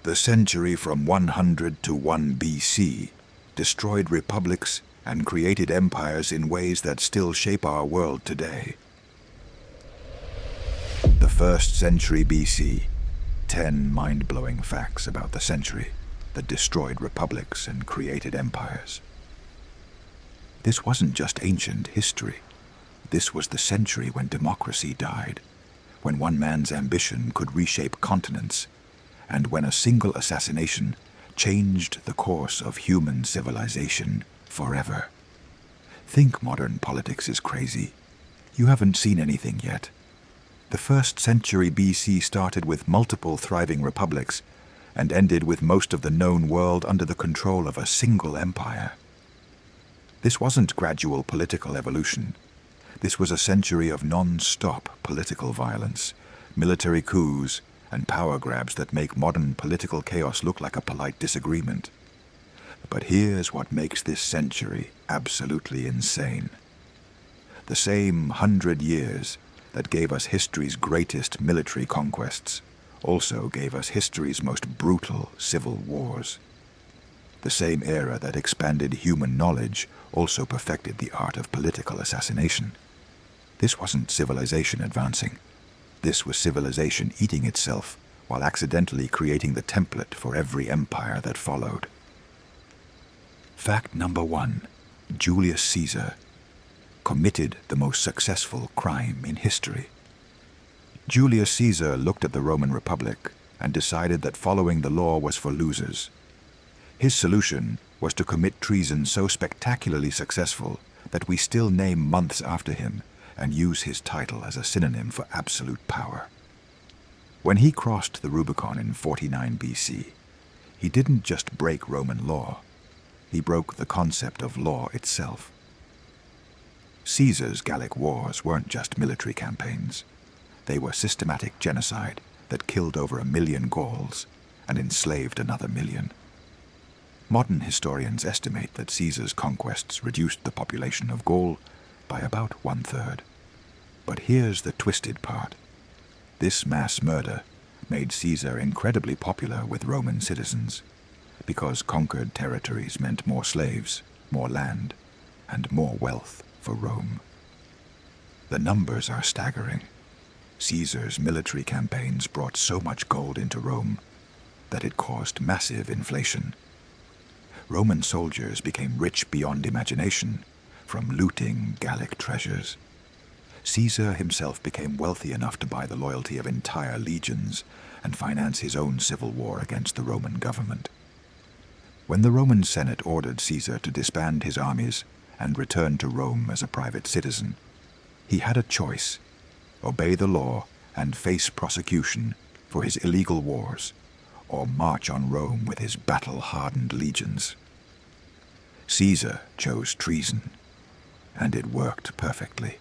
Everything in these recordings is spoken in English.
The century from 100 to 1 BC destroyed republics and created empires in ways that still shape our world today. The 1st century BC. 10 mind-blowing facts about the century that destroyed republics and created empires. This wasn't just ancient history. This was the century when democracy died, when one man's ambition could reshape continents, and when a single assassination changed the course of human civilization forever. Think modern politics is crazy. You haven't seen anything yet. The 1st century BC started with multiple thriving republics and ended with most of the known world under the control of a single empire. This wasn't gradual political evolution. This was a century of non-stop political violence, military coups, and power grabs that make modern political chaos look like a polite disagreement. But here's what makes this century absolutely insane. The same 100 years that gave us history's greatest military conquests also gave us history's most brutal civil wars. The same era that expanded human knowledge also perfected the art of political assassination. This wasn't civilization advancing. This was civilization eating itself while accidentally creating the template for every empire that followed. Fact number 1. Julius Caesar committed the most successful crime in history. Julius Caesar looked at the Roman Republic and decided that following the law was for losers. His solution was to commit treason so spectacularly successful that we still name months after him and use his title as a synonym for absolute power. When he crossed the Rubicon in 49 BC, he didn't just break Roman law, he broke the concept of law itself. Caesar's Gallic wars weren't just military campaigns. They were systematic genocide that killed over 1 million Gauls and enslaved another 1 million. Modern historians estimate that Caesar's conquests reduced the population of Gaul by about 1/3. But here's the twisted part. This mass murder made Caesar incredibly popular with Roman citizens, because conquered territories meant more slaves, more land, and more wealth for Rome. The numbers are staggering. Caesar's military campaigns brought so much gold into Rome that it caused massive inflation. Roman soldiers became rich beyond imagination from looting Gallic treasures. Caesar himself became wealthy enough to buy the loyalty of entire legions and finance his own civil war against the Roman government. When the Roman Senate ordered Caesar to disband his armies and return to Rome as a private citizen, he had a choice: obey the law and face prosecution for his illegal wars, or march on Rome with his battle-hardened legions. Caesar chose treason, and it worked perfectly.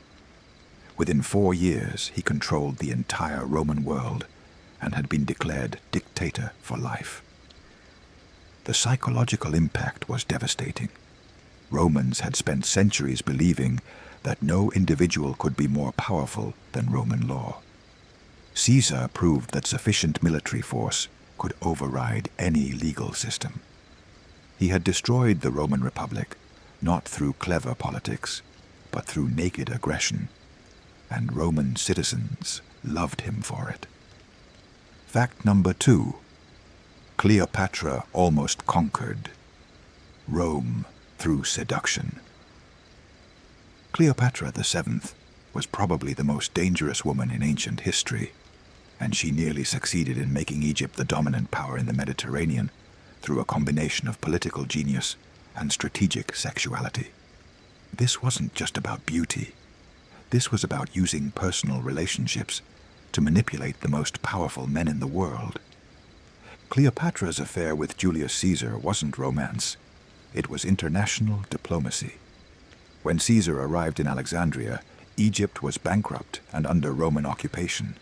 Within 4 years, he controlled the entire Roman world and had been declared dictator for life. The psychological impact was devastating. Romans had spent centuries believing that no individual could be more powerful than Roman law. Caesar proved that sufficient military force could override any legal system. He had destroyed the Roman Republic not through clever politics, but through naked aggression, and Roman citizens loved him for it. Fact number 2. Cleopatra almost conquered Rome through seduction. Cleopatra VII was probably the most dangerous woman in ancient history, and she nearly succeeded in making Egypt the dominant power in the Mediterranean through a combination of political genius and strategic sexuality. This wasn't just about beauty. This was about using personal relationships to manipulate the most powerful men in the world. Cleopatra's affair with Julius Caesar wasn't romance. It was international diplomacy. When Caesar arrived in Alexandria, Egypt was bankrupt and under Roman occupation.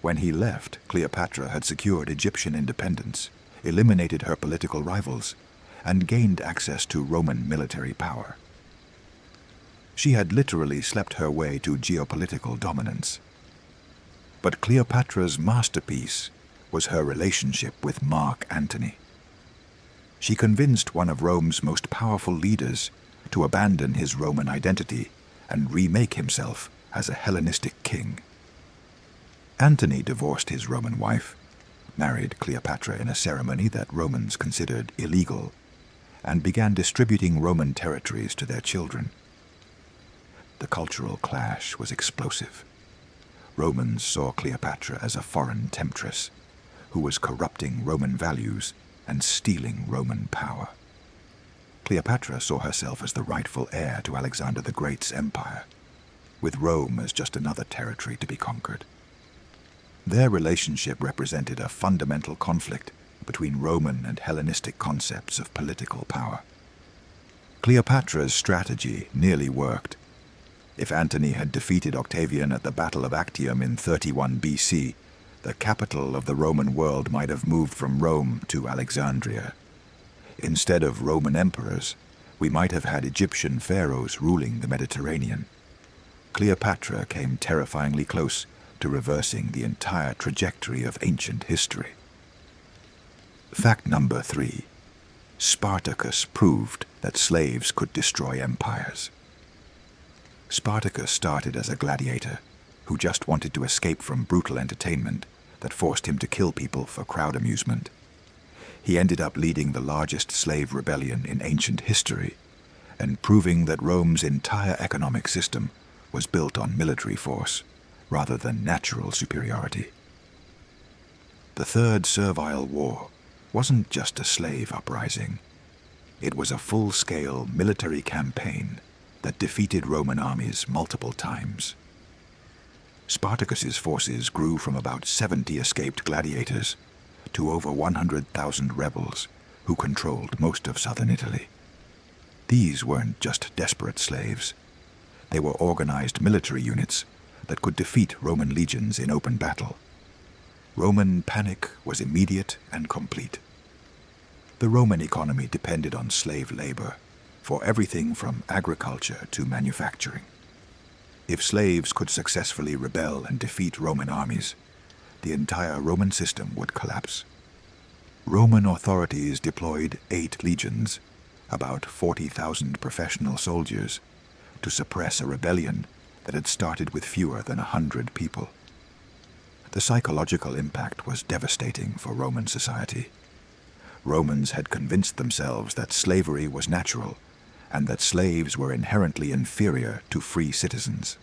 When he left, Cleopatra had secured Egyptian independence, eliminated her political rivals, and gained access to Roman military power. She had literally slept her way to geopolitical dominance. But Cleopatra's masterpiece was her relationship with Mark Antony. She convinced one of Rome's most powerful leaders to abandon his Roman identity and remake himself as a Hellenistic king. Antony divorced his Roman wife, married Cleopatra in a ceremony that Romans considered illegal, and began distributing Roman territories to their children. The cultural clash was explosive. Romans saw Cleopatra as a foreign temptress who was corrupting Roman values and stealing Roman power. Cleopatra saw herself as the rightful heir to Alexander the Great's empire, with Rome as just another territory to be conquered. Their relationship represented a fundamental conflict between Roman and Hellenistic concepts of political power. Cleopatra's strategy nearly worked. If Antony had defeated Octavian at the Battle of Actium in 31 BC, the capital of the Roman world might have moved from Rome to Alexandria. Instead of Roman emperors, we might have had Egyptian pharaohs ruling the Mediterranean. Cleopatra came terrifyingly close to reversing the entire trajectory of ancient history. Fact number 3. Spartacus proved that slaves could destroy empires. Spartacus started as a gladiator who just wanted to escape from brutal entertainment that forced him to kill people for crowd amusement. He ended up leading the largest slave rebellion in ancient history and proving that Rome's entire economic system was built on military force rather than natural superiority. The Third Servile War wasn't just a slave uprising. It was a full-scale military campaign that defeated Roman armies multiple times. Spartacus's forces grew from about 70 escaped gladiators to over 100,000 rebels who controlled most of southern Italy. These weren't just desperate slaves. They were organized military units that could defeat Roman legions in open battle. Roman panic was immediate and complete. The Roman economy depended on slave labor for everything from agriculture to manufacturing. If slaves could successfully rebel and defeat Roman armies, the entire Roman system would collapse. Roman authorities deployed 8 legions, about 40,000 professional soldiers, to suppress a rebellion that had started with fewer than 100 people. The psychological impact was devastating for Roman society. Romans had convinced themselves that slavery was natural and that slaves were inherently inferior to free citizens.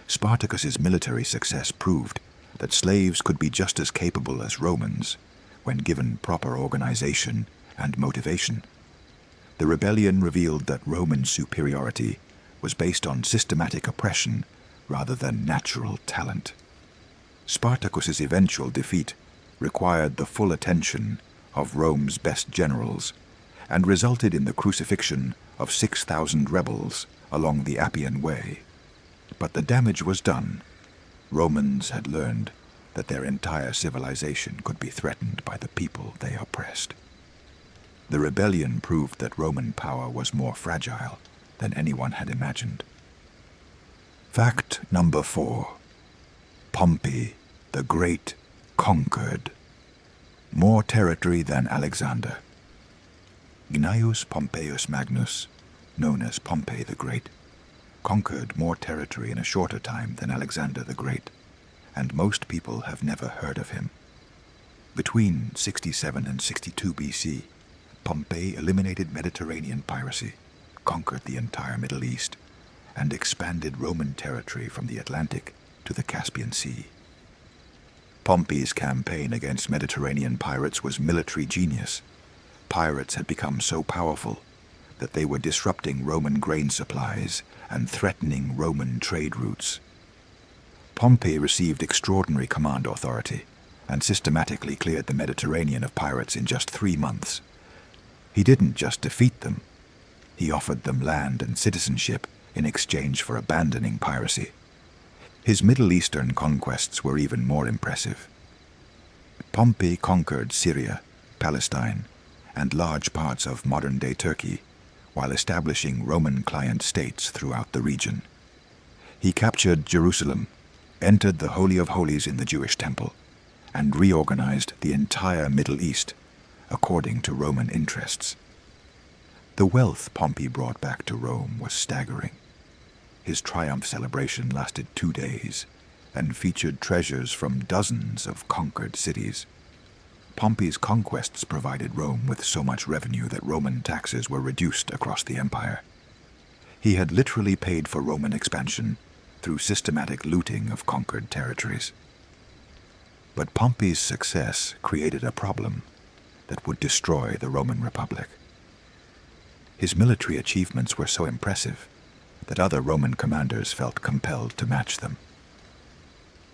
Spartacus's military success proved that slaves could be just as capable as Romans when given proper organization and motivation. The rebellion revealed that Roman superiority was based on systematic oppression rather than natural talent. Spartacus's eventual defeat required the full attention of Rome's best generals and resulted in the crucifixion of 6,000 rebels along the Appian Way. But the damage was done. Romans had learned that their entire civilization could be threatened by the people they oppressed. The rebellion proved that Roman power was more fragile than anyone had imagined. Fact number 4. Pompey the Great conquered more territory than Alexander. Gnaeus Pompeius Magnus, known as Pompey the Great, conquered more territory in a shorter time than Alexander the Great, and most people have never heard of him. Between 67 and 62 BC, Pompey eliminated Mediterranean piracy, conquered the entire Middle East, and expanded Roman territory from the Atlantic to the Caspian Sea. Pompey's campaign against Mediterranean pirates was military genius. Pirates had become so powerful that they were disrupting Roman grain supplies and threatening Roman trade routes. Pompey received extraordinary command authority and systematically cleared the Mediterranean of pirates in just 3 months. He didn't just defeat them. He offered them land and citizenship in exchange for abandoning piracy. His Middle Eastern conquests were even more impressive. Pompey conquered Syria, Palestine, and large parts of modern-day Turkey, while establishing Roman client states throughout the region. He captured Jerusalem, entered the Holy of Holies in the Jewish temple, and reorganized the entire Middle East according to Roman interests. The wealth Pompey brought back to Rome was staggering. His triumph celebration lasted 2 days and featured treasures from dozens of conquered cities. Pompey's conquests provided Rome with so much revenue that Roman taxes were reduced across the empire. He had literally paid for Roman expansion through systematic looting of conquered territories. But Pompey's success created a problem that would destroy the Roman Republic. His military achievements were so impressive that other Roman commanders felt compelled to match them.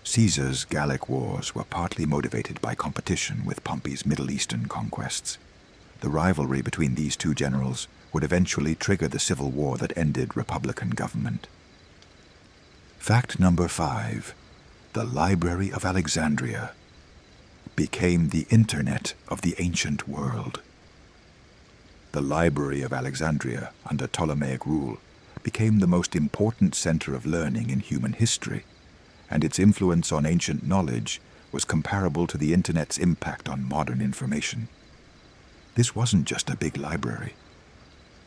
Caesar's Gallic wars were partly motivated by competition with Pompey's Middle Eastern conquests. The rivalry between these two generals would eventually trigger the civil war that ended Republican government. Fact number 5. The Library of Alexandria became the Internet of the ancient world. The Library of Alexandria, under Ptolemaic rule, became the most important center of learning in human history, and its influence on ancient knowledge was comparable to the Internet's impact on modern information. This wasn't just a big library.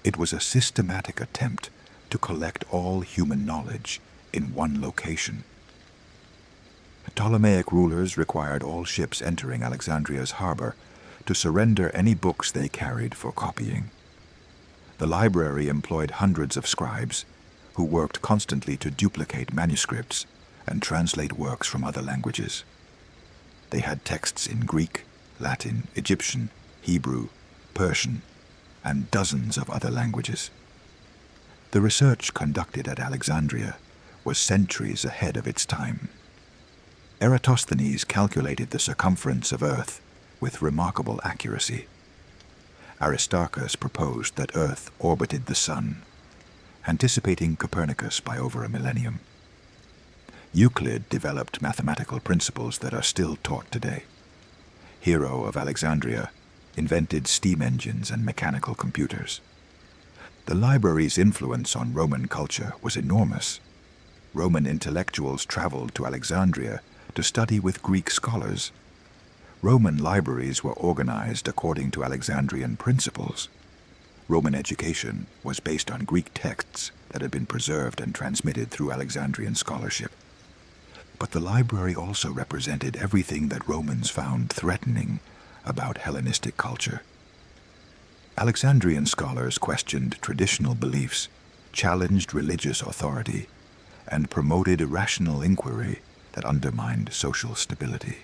It was a systematic attempt to collect all human knowledge in one location. Ptolemaic rulers required all ships entering Alexandria's harbor to surrender any books they carried for copying. The library employed hundreds of scribes who worked constantly to duplicate manuscripts and translate works from other languages. They had texts in Greek, Latin, Egyptian, Hebrew, Persian, and dozens of other languages. The research conducted at Alexandria was centuries ahead of its time. Eratosthenes calculated the circumference of Earth with remarkable accuracy. Aristarchus proposed that Earth orbited the Sun, anticipating Copernicus by over a millennium. Euclid developed mathematical principles that are still taught today. Hero of Alexandria invented steam engines and mechanical computers. The library's influence on Roman culture was enormous. Roman intellectuals traveled to Alexandria to study with Greek scholars. Roman libraries were organized according to Alexandrian principles. Roman education was based on Greek texts that had been preserved and transmitted through Alexandrian scholarship. But the library also represented everything that Romans found threatening about Hellenistic culture. Alexandrian scholars questioned traditional beliefs, challenged religious authority, and promoted irrational inquiry that undermined social stability.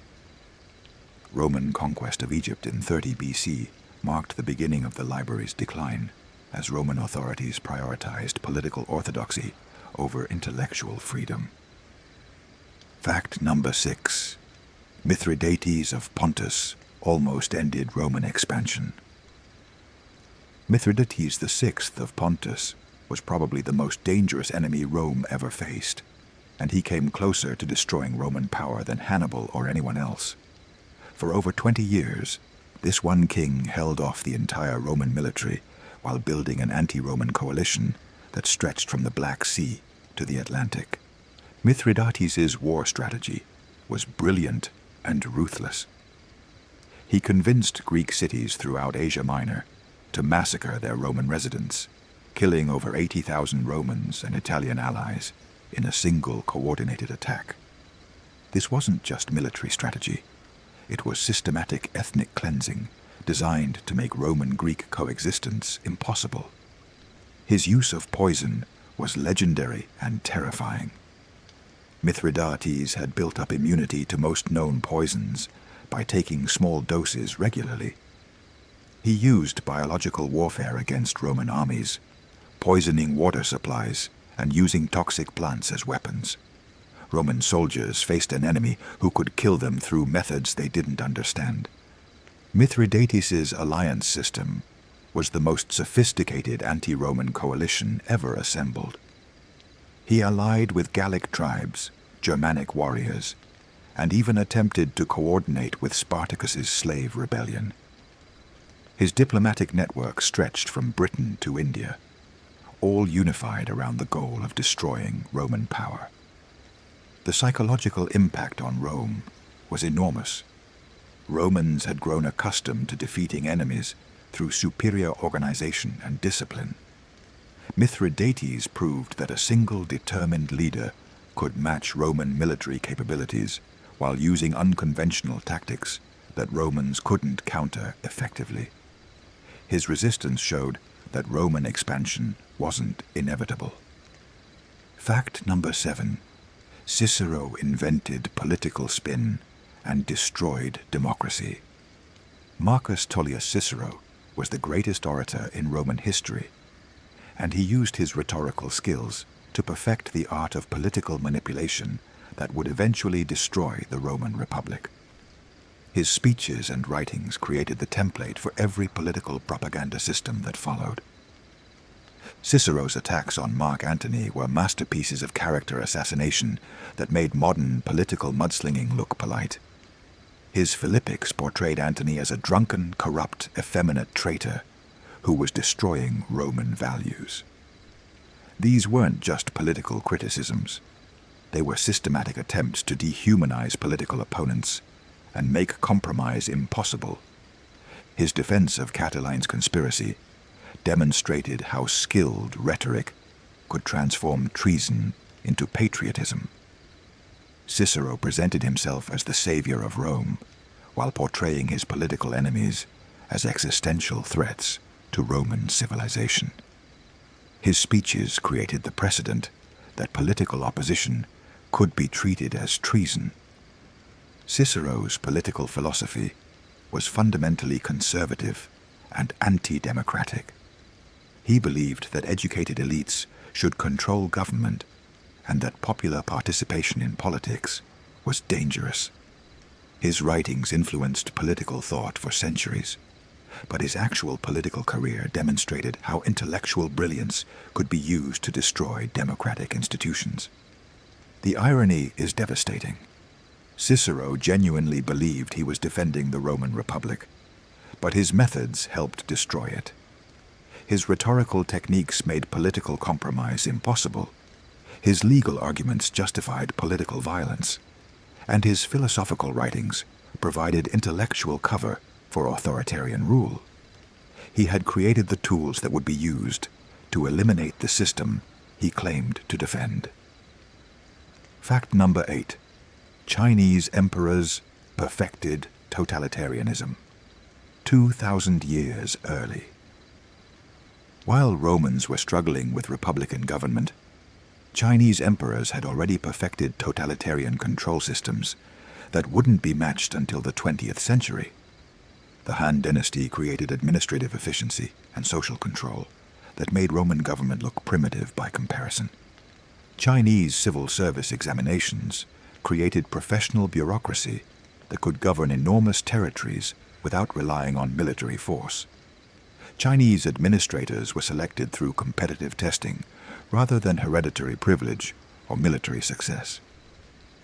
Roman conquest of Egypt in 30 BC marked the beginning of the library's decline, as Roman authorities prioritized political orthodoxy over intellectual freedom. Fact number 6. Mithridates of Pontus almost ended Roman expansion. Mithridates VI of Pontus was probably the most dangerous enemy Rome ever faced, and he came closer to destroying Roman power than Hannibal or anyone else. For over 20 years, this one king held off the entire Roman military while building an anti-Roman coalition that stretched from the Black Sea to the Atlantic. Mithridates' war strategy was brilliant and ruthless. He convinced Greek cities throughout Asia Minor to massacre their Roman residents, killing over 80,000 Romans and Italian allies in a single coordinated attack. This wasn't just military strategy. It was systematic ethnic cleansing designed to make Roman-Greek coexistence impossible. His use of poison was legendary and terrifying. Mithridates had built up immunity to most known poisons by taking small doses regularly. He used biological warfare against Roman armies, poisoning water supplies and using toxic plants as weapons. Roman soldiers faced an enemy who could kill them through methods they didn't understand. Mithridates' alliance system was the most sophisticated anti-Roman coalition ever assembled. He allied with Gallic tribes, Germanic warriors, and even attempted to coordinate with Spartacus's slave rebellion. His diplomatic network stretched from Britain to India, all unified around the goal of destroying Roman power. The psychological impact on Rome was enormous, Romans had grown accustomed to defeating enemies through superior organization and discipline. Mithridates proved that a single determined leader could match Roman military capabilities while using unconventional tactics that Romans couldn't counter effectively. His resistance showed that Roman expansion wasn't inevitable. Fact number 7. Cicero invented political spin and destroyed democracy. Marcus Tullius Cicero was the greatest orator in Roman history, and he used his rhetorical skills to perfect the art of political manipulation that would eventually destroy the Roman Republic. His speeches and writings created the template for every political propaganda system that followed. Cicero's attacks on Mark Antony were masterpieces of character assassination that made modern political mudslinging look polite. His Philippics portrayed Antony as a drunken, corrupt, effeminate traitor who was destroying Roman values. These weren't just political criticisms. They were systematic attempts to dehumanize political opponents and make compromise impossible. His defense of Catiline's conspiracy demonstrated how skilled rhetoric could transform treason into patriotism. Cicero presented himself as the savior of Rome, while portraying his political enemies as existential threats to Roman civilization. His speeches created the precedent that political opposition could be treated as treason. Cicero's political philosophy was fundamentally conservative and anti-democratic. He believed that educated elites should control government and that popular participation in politics was dangerous. His writings influenced political thought for centuries, but his actual political career demonstrated how intellectual brilliance could be used to destroy democratic institutions. The irony is devastating. Cicero genuinely believed he was defending the Roman Republic, but his methods helped destroy it. His rhetorical techniques made political compromise impossible. His legal arguments justified political violence, and his philosophical writings provided intellectual cover for authoritarian rule. He had created the tools that would be used to eliminate the system he claimed to defend. Fact number 8. Chinese emperors perfected totalitarianism 2,000 years early. While Romans were struggling with republican government, Chinese emperors had already perfected totalitarian control systems that wouldn't be matched until the 20th century. The Han Dynasty created administrative efficiency and social control that made Roman government look primitive by comparison. Chinese civil service examinations created professional bureaucracy that could govern enormous territories without relying on military force. Chinese administrators were selected through competitive testing rather than hereditary privilege or military success.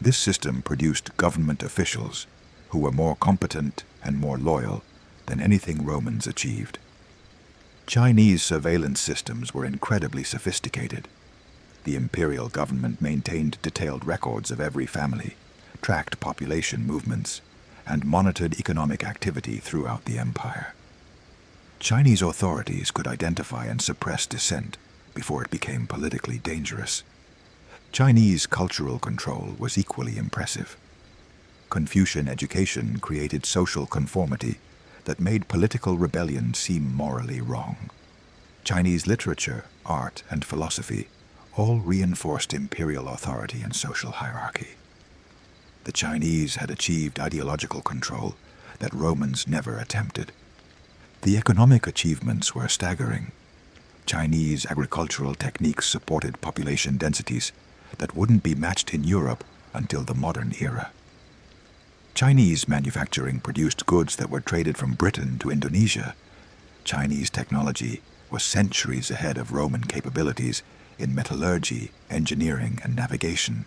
This system produced government officials who were more competent and more loyal than anything Romans achieved. Chinese surveillance systems were incredibly sophisticated. The imperial government maintained detailed records of every family, tracked population movements, and monitored economic activity throughout the empire. Chinese authorities could identify and suppress dissent before it became politically dangerous. Chinese cultural control was equally impressive. Confucian education created social conformity that made political rebellion seem morally wrong. Chinese literature, art, and philosophy all reinforced imperial authority and social hierarchy. The Chinese had achieved ideological control that Romans never attempted. The economic achievements were staggering. Chinese agricultural techniques supported population densities that wouldn't be matched in Europe until the modern era. Chinese manufacturing produced goods that were traded from Britain to Indonesia. Chinese technology was centuries ahead of Roman capabilities in metallurgy, engineering, and navigation.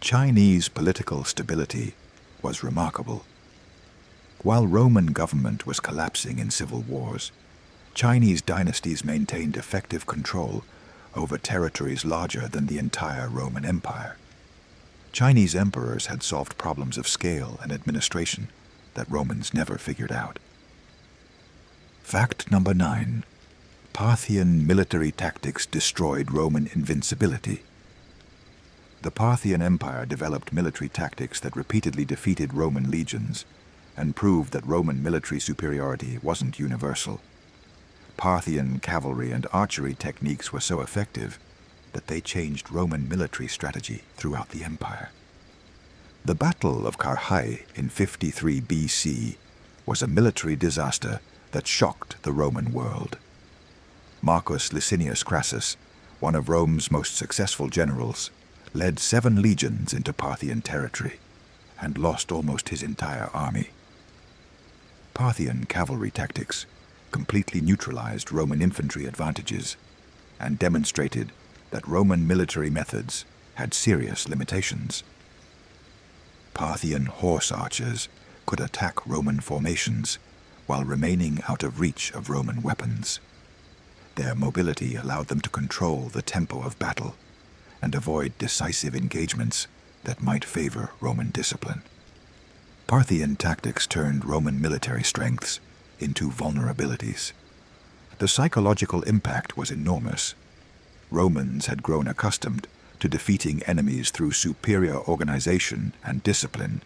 Chinese political stability was remarkable. While Roman government was collapsing in civil wars, Chinese dynasties maintained effective control over territories larger than the entire Roman Empire. Chinese emperors had solved problems of scale and administration that Romans never figured out. Fact number 9. Parthian military tactics destroyed Roman invincibility. The Parthian Empire developed military tactics that repeatedly defeated Roman legions and proved that Roman military superiority wasn't universal. Parthian cavalry and archery techniques were so effective that they changed Roman military strategy throughout the empire. The Battle of Carrhae in 53 BC was a military disaster that shocked the Roman world. Marcus Licinius Crassus, one of Rome's most successful generals, led 7 legions into Parthian territory and lost almost his entire army. Parthian cavalry tactics completely neutralized Roman infantry advantages and demonstrated that Roman military methods had serious limitations. Parthian horse archers could attack Roman formations while remaining out of reach of Roman weapons. Their mobility allowed them to control the tempo of battle and avoid decisive engagements that might favor Roman discipline. Parthian tactics turned Roman military strengths into vulnerabilities. The psychological impact was enormous. Romans had grown accustomed to defeating enemies through superior organization and discipline.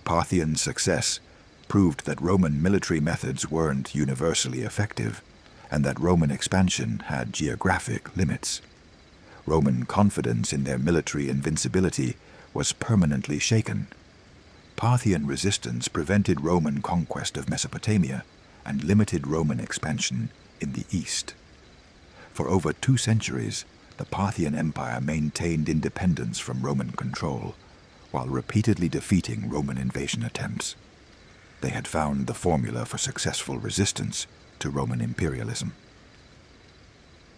Parthian success proved that Roman military methods weren't universally effective, and that Roman expansion had geographic limits. Roman confidence in their military invincibility was permanently shaken. Parthian resistance prevented Roman conquest of Mesopotamia and limited Roman expansion in the east. For over 2 centuries, the Parthian Empire maintained independence from Roman control, while repeatedly defeating Roman invasion attempts. They had found the formula for successful resistance to Roman imperialism.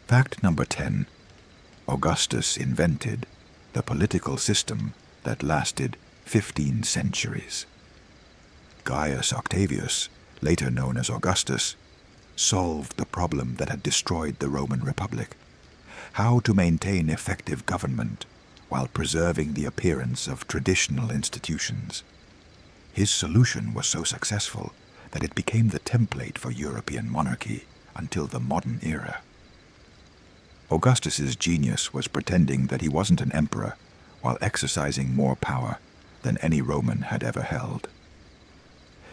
Fact number 10. Augustus invented the political system that lasted 15 centuries. Gaius Octavius, later known as Augustus, solved the problem that had destroyed the Roman Republic: how to maintain effective government while preserving the appearance of traditional institutions. His solution was so successful that it became the template for European monarchy until the modern era. Augustus's genius was pretending that he wasn't an emperor while exercising more power than any Roman had ever held.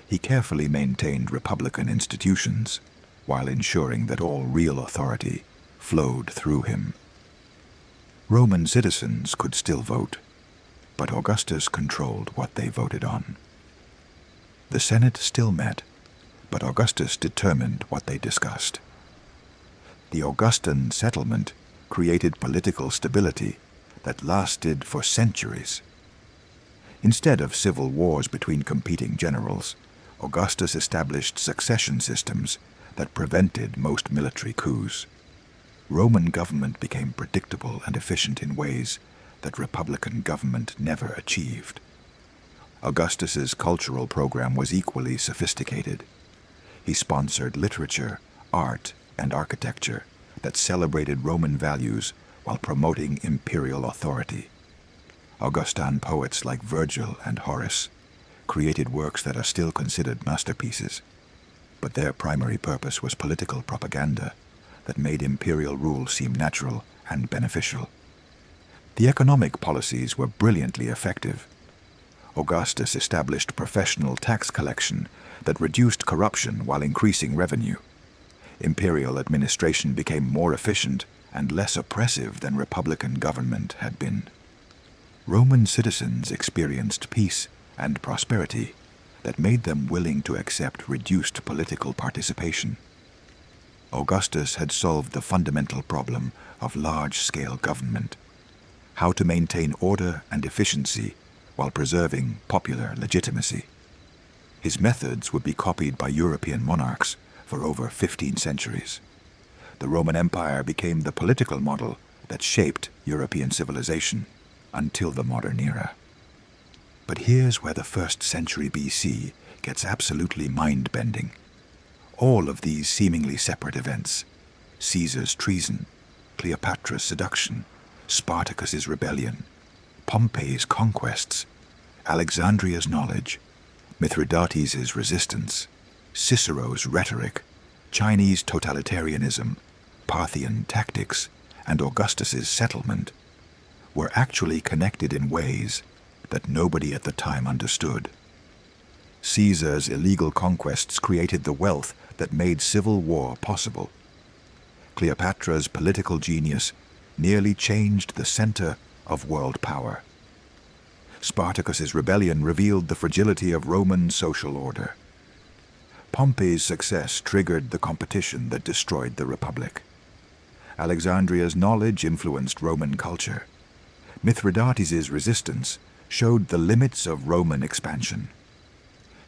He carefully maintained republican institutions while ensuring that all real authority flowed through him. Roman citizens could still vote, but Augustus controlled what they voted on. The Senate still met, but Augustus determined what they discussed. The Augustan settlement created political stability that lasted for centuries. Instead of civil wars between competing generals, Augustus established succession systems that prevented most military coups. Roman government became predictable and efficient in ways that republican government never achieved. Augustus's cultural program was equally sophisticated. He sponsored literature, art, and architecture that celebrated Roman values while promoting imperial authority. Augustan poets like Virgil and Horace created works that are still considered masterpieces, but their primary purpose was political propaganda that made imperial rule seem natural and beneficial. The economic policies were brilliantly effective. Augustus established professional tax collection that reduced corruption while increasing revenue. Imperial administration became more efficient and less oppressive than republican government had been. Roman citizens experienced peace and prosperity that made them willing to accept reduced political participation. Augustus had solved the fundamental problem of large-scale government: how to maintain order and efficiency while preserving popular legitimacy. His methods would be copied by European monarchs for over 15 centuries. The Roman Empire became the political model that shaped European civilization until the modern era. But here's where the 1st century BC gets absolutely mind-bending. All of these seemingly separate events, Caesar's treason, Cleopatra's seduction, Spartacus's rebellion, Pompey's conquests, Alexandria's knowledge, Mithridates' resistance, Cicero's rhetoric, Chinese totalitarianism, Parthian tactics, and Augustus's settlement were actually connected in ways that nobody at the time understood. Caesar's illegal conquests created the wealth that made civil war possible. Cleopatra's political genius nearly changed the center of world power. Spartacus's rebellion revealed the fragility of Roman social order. Pompey's success triggered the competition that destroyed the Republic. Alexandria's knowledge influenced Roman culture. Mithridates' resistance showed the limits of Roman expansion.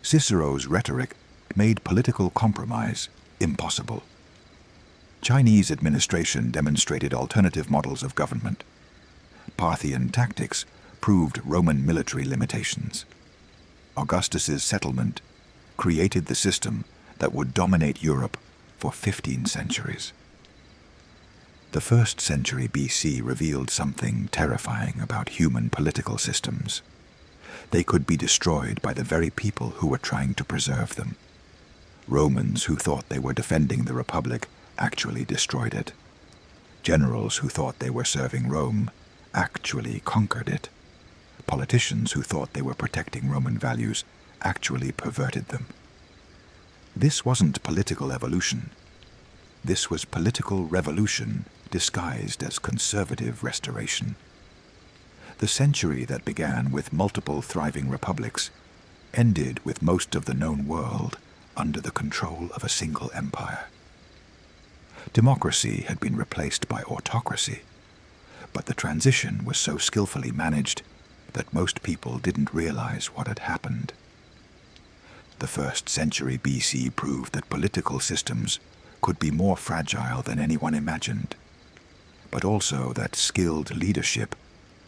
Cicero's rhetoric made political compromise impossible. Chinese administration demonstrated alternative models of government. Parthian tactics proved Roman military limitations. Augustus's settlement created the system that would dominate Europe for 15 centuries. The 1st century BC revealed something terrifying about human political systems. They could be destroyed by the very people who were trying to preserve them. Romans who thought they were defending the Republic actually destroyed it. Generals who thought they were serving Rome actually conquered it. Politicians who thought they were protecting Roman values actually perverted them. This wasn't political evolution. This was political revolution disguised as conservative restoration. The century that began with multiple thriving republics ended with most of the known world under the control of a single empire. Democracy had been replaced by autocracy, but the transition was so skillfully managed that most people didn't realize what had happened. The 1st century BC proved that political systems could be more fragile than anyone imagined, but also that skilled leadership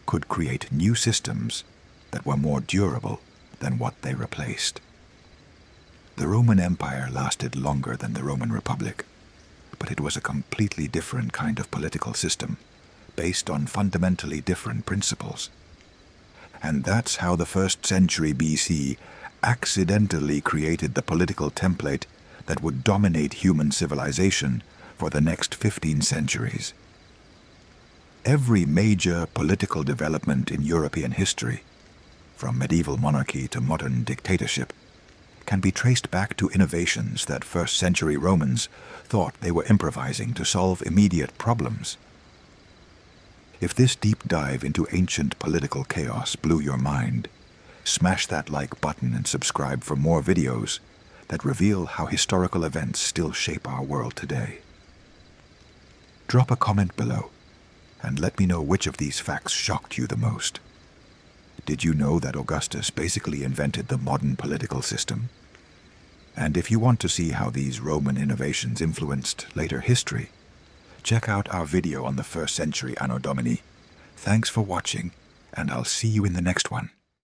could create new systems that were more durable than what they replaced. The Roman Empire lasted longer than the Roman Republic, but it was a completely different kind of political system based on fundamentally different principles. And that's how the 1st century BC accidentally created the political template that would dominate human civilization for the next 15 centuries. Every major political development in European history, from medieval monarchy to modern dictatorship, can be traced back to innovations that 1st century Romans thought they were improvising to solve immediate problems. If this deep dive into ancient political chaos blew your mind, smash that like button and subscribe for more videos that reveal how historical events still shape our world today. Drop a comment below and let me know which of these facts shocked you the most. Did you know that Augustus basically invented the modern political system? And if you want to see how these Roman innovations influenced later history, check out our video on the 1st century Anno Domini. Thanks for watching, and I'll see you in the next one.